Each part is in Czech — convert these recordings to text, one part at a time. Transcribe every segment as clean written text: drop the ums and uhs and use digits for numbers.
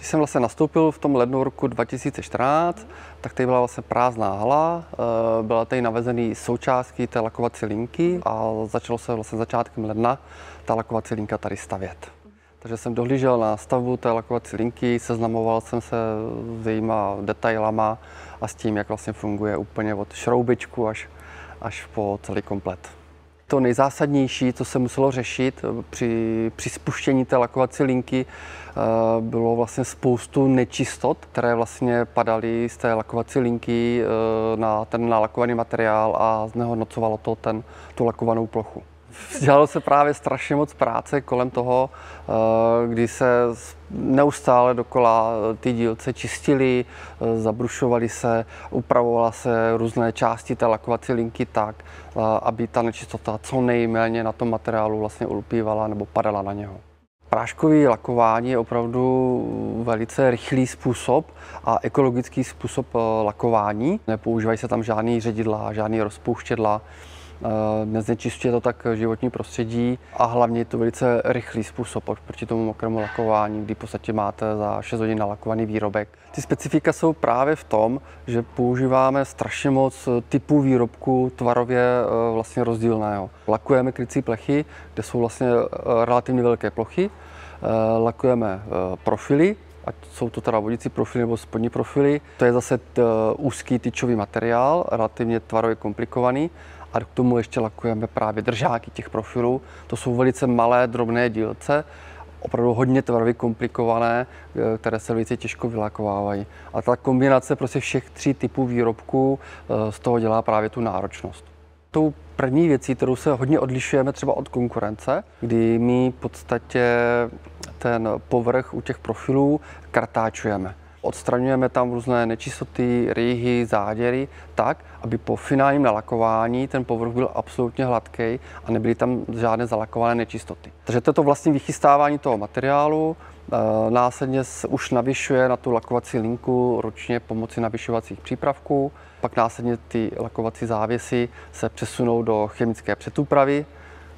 Když jsem vlastně nastoupil v tom lednu roku 2014, tak tady byla vlastně prázdná hala, byla tady navezený součástky té lakovací linky a začalo se vlastně začátkem ledna ta lakovací linka tady stavět. Takže jsem dohlížel na stavbu té lakovací linky, seznamoval jsem se s jejíma detailama a s tím, jak vlastně funguje úplně od šroubičku až po celý komplet. To nejzásadnější, co se muselo řešit při spuštění té lakovací linky, bylo vlastně spoustu nečistot, které vlastně padaly z té lakovací linky na ten nalakovaný materiál a znehodnocovalo to tu lakovanou plochu. Dělalo se právě strašně moc práce kolem toho, kdy se neustále dokola ty dílce čistily, zabrušovaly se, upravovala se různé části té lakovací linky tak, aby ta nečistota co nejméně na tom materiálu vlastně ulpívala nebo padala na něho. Práškové lakování je opravdu velice rychlý způsob a ekologický způsob lakování. Nepoužívají se tam žádný ředidla, žádný rozpouštědla. Neznečišťuje to tak životní prostředí a hlavně je to velice rychlý způsob proti tomu mokrému lakování, kdy v podstatě máte za 6 hodin nalakovaný výrobek. Ty specifika jsou právě v tom, že používáme strašně moc typů výrobku tvarově vlastně rozdílného. Lakujeme krycí plechy, kde jsou vlastně relativně velké plochy, lakujeme profily, ať jsou to teda vodící profily nebo spodní profily. To je zase úzký tyčový materiál, relativně tvarově komplikovaný. A k tomu ještě lakujeme právě držáky těch profilů. To jsou velice malé, drobné dílce, opravdu hodně tvarově komplikované, které se velice těžko vylakovávají. A ta kombinace prostě všech 3 typů výrobků z toho dělá právě tu náročnost. Tou první věcí, kterou se hodně odlišujeme třeba od konkurence, kdy my v podstatě ten povrch u těch profilů kartáčujeme. Odstraňujeme tam různé nečistoty, rýhy, záděry, tak, aby po finálním nalakování ten povrch byl absolutně hladký a nebyly tam žádné zalakované nečistoty. Takže toto vlastně vychystávání toho materiálu následně už navyšuje na tu lakovací linku ručně pomocí navyšovacích přípravků. Pak následně ty lakovací závěsy se přesunou do chemické předúpravy,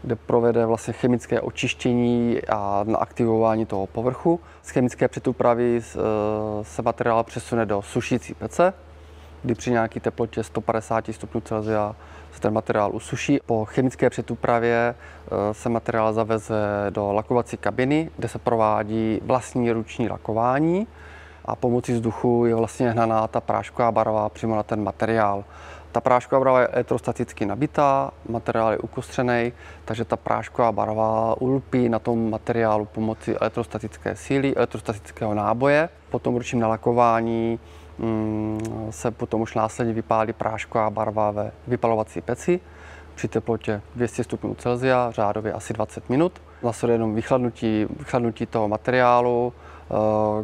kde provede vlastně chemické očištění a naaktivování toho povrchu. Z chemické předúpravy se materiál přesune do sušící pece, kdy při nějaké teplotě 150 stupňů Celsia se ten materiál usuší. Po chemické předúpravě se materiál zaveze do lakovací kabiny, kde se provádí vlastní ruční lakování a pomocí vzduchu je vlastně hnaná ta prášková barva přímo na ten materiál. Ta prášková barva je elektrostaticky nabitá, materiál je ukostřený, takže ta prášková barva ulpí na tom materiálu pomocí elektrostatické síly, elektrostatického náboje. Po tom ručním nalakování se potom už následně vypálí prášková barva ve vypalovací peci při teplotě 200 stupňů Celsia, řádově asi 20 minut. Následuje jenom vychladnutí toho materiálu,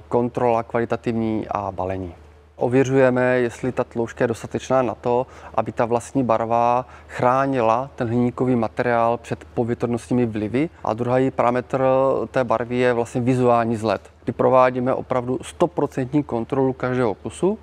kontrola kvalitativní a balení. Ověřujeme, jestli ta tloušťka je dostatečná na to, aby ta vlastní barva chránila ten hliníkový materiál před povětrnostními vlivy. A druhý parametr té barvy je vlastně vizuální vzhled, kdy provádíme opravdu 100% kontrolu každého kusu,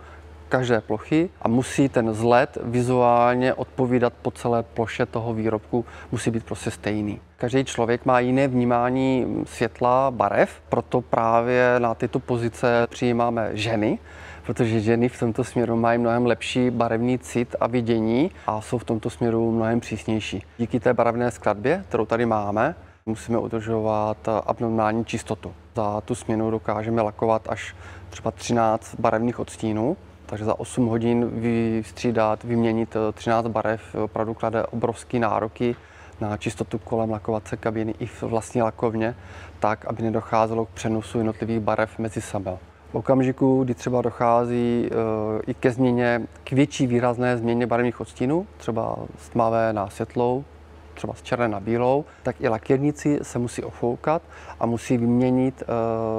každé plochy a musí ten vzhled vizuálně odpovídat po celé ploše toho výrobku, musí být prostě stejný. Každý člověk má jiné vnímání světla, barev, proto právě na tyto pozice přijímáme ženy, protože ženy v tomto směru mají mnohem lepší barevný cit a vidění a jsou v tomto směru mnohem přísnější. Díky té barevné skladbě, kterou tady máme, musíme udržovat abnormální čistotu. Za tu směnu dokážeme lakovat až třeba 13 barevných odstínů, takže za 8 hodin vystřídat, vyměnit 13 barev opravdu klade obrovský nároky na čistotu kolem lakovací kabiny i v vlastní lakovně, tak, aby nedocházelo k přenosu jednotlivých barev mezi sebou. V okamžiku, kdy třeba dochází i ke změně, k větší výrazné změně barevných odstínů, třeba z tmavé na světlou, třeba z černé na bílou, tak i lakírníci se musí ofoukat a musí vyměnit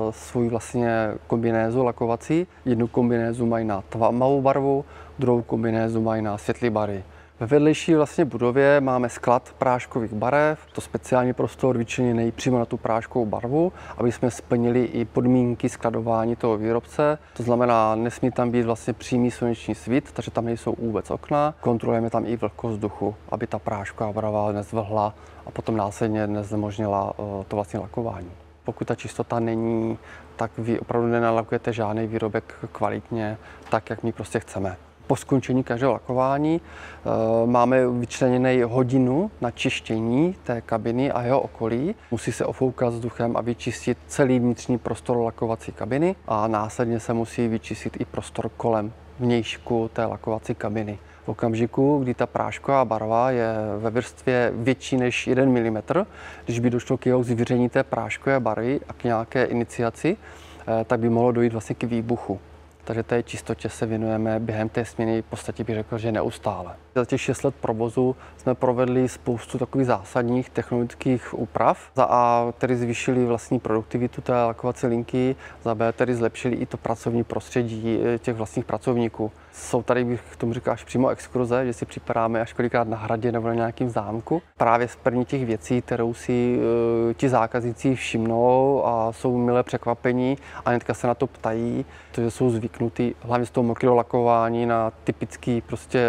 svůj vlastně kombinézu lakovací. Jednu kombinézu mají na tmavou barvu, druhou kombinézu mají na světlé barvy. Ve vedlejší vlastně budově máme sklad práškových barev, to speciální prostor vyčleněný přímo na tu práškovou barvu, aby jsme splnili i podmínky skladování toho výrobce. To znamená, nesmí tam být vlastně přímý sluneční svit, takže tam nejsou vůbec okna. Kontrolujeme tam i vlhkost vzduchu, aby ta prášková barva nezvlhla a potom následně neznemožnila to vlastně lakování. Pokud ta čistota není, tak vy opravdu nenalakujete žádný výrobek kvalitně, tak, jak my prostě chceme. Po skončení každého lakování máme vyčleněnou hodinu na čištění té kabiny a jeho okolí. Musí se ofoukat vzduchem a vyčistit celý vnitřní prostor lakovací kabiny a následně se musí vyčistit i prostor kolem vnějšku té lakovací kabiny. V okamžiku, kdy ta prášková barva je ve vrstvě větší než 1 mm, když by došlo k jeho zvíření té práškové barvy a k nějaké iniciaci, tak by mohlo dojít vlastně k výbuchu. Takže té čistotě se věnujeme během té směny, v podstatě bych řekl, že neustále. Za těch 6 let provozu jsme provedli spoustu takových zásadních technologických úprav. Za A, tedy zvýšili vlastní produktivitu té lakovací linky, za B, tedy zlepšili i to pracovní prostředí těch vlastních pracovníků. Jsou tady, bych k tomu říkal, až přímo exkurze, že si připadáme až kolikrát na hradě nebo na nějakém zámku. Právě z první těch věcí, kterou si ti zákazníci všimnou a jsou milé překvapení a hnedka se na to ptají, protože jsou zvyknutí hlavně z toho mokrého lakování na typický prostě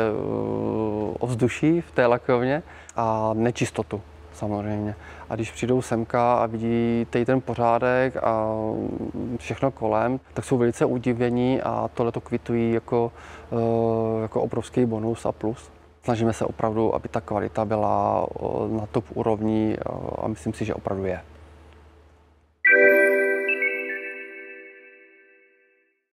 ovzduší v té lakovně a nečistotu samozřejmě. A když přijdou semka a vidí ten pořádek a všechno kolem, tak jsou velice udivení a tohle to kvitují jako obrovský bonus a plus. Snažíme se opravdu, aby ta kvalita byla na top úrovni a myslím si, že opravdu je.